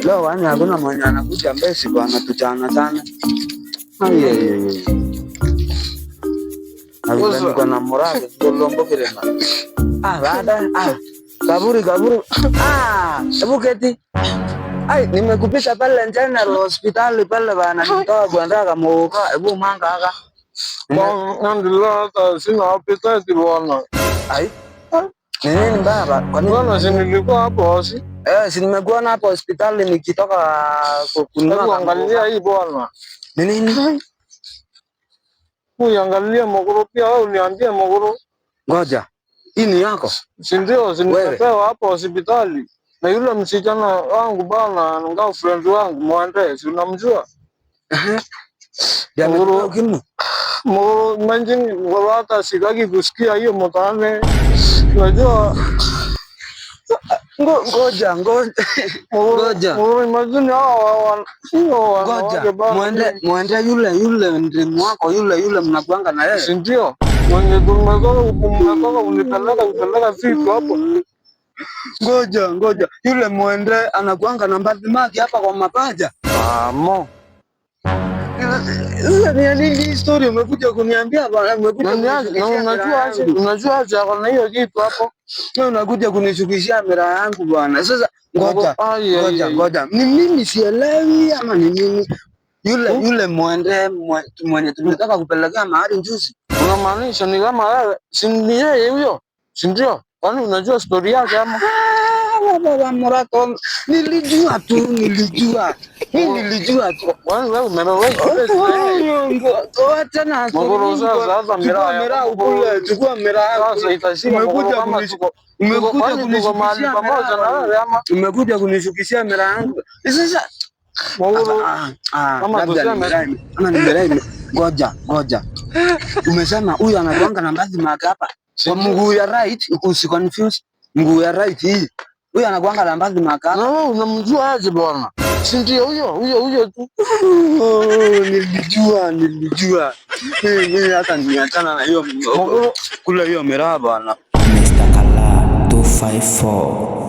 Leo wani hakuna mwenye anakuja Mbezi bwana, tuchana sana. Niko na muradi Kolombo vile na. Baada kaburi. Hebu keti. Nimekupita pale General Hospital pale bana, nitoa kwenda kama hebu manga haka. Alhamdulillah, sina appetite bwana. Nini baba? Kwa nini si nilikuwa hapo si? Si nimekuona hapo hospitali nikitoka kununua. Kuangalia hii bwana. Nini? Uangalie mogoro pia au niambie mogoro. Ngoja. Hii ni yako? Si ndio, nimepewa hapo hospitali. Na yule msichana wangu bana, ngao friend wangu Mwande, si unamjua? Mogoro kimu? Mogoro manjini wala sikaki kusikia hiyo mtaane. Unajua Ngoja. Imagine hao Mwende yule ndimu wako yule mnakuanga na yeye. Si ndio? Mwenye tumetoka unipeleka vitu hapo. Ngoja. Yule Mwende anakuanga na birthmark hapa kwa mapaja. Mo. Sasa ni nini story umekuja kuniambia bwana? Unajua aje kuna hiyo kitu hapo? Wewe unakuja kunishukishia mira yangu bwana. Sasa ngoja. Ni mimi sielewi ama ni nini? Yule Mwende mwenye tumetaka kupelekea mahali njuzi. Unamaanisha ni kama wewe, si ni yeye huyo? Si ndio? Kwani unajua story yake ama? Baba Murato, nilijua tu. Mimi nilijua tu. Wewe umeelewa? Acha na Mogoro sasa mira ukule, chukua mira. Sasa itashinda umekuja kunishukishia mira yangu. Sasa Mogoro kama tuseme ngoja. Umesema huyu anakuanga na birthmark hapa. Kwa mguu ya right, usiconfuse. Mguu ya right hii. Huyu anakuanga na birthmark hapa. Na wewe unamjua aje bwana? Si ndio huyo tu. Nilijua. Mimi hata niachana na hiyo kula hiyo miraba bwana. Mr. Kala 254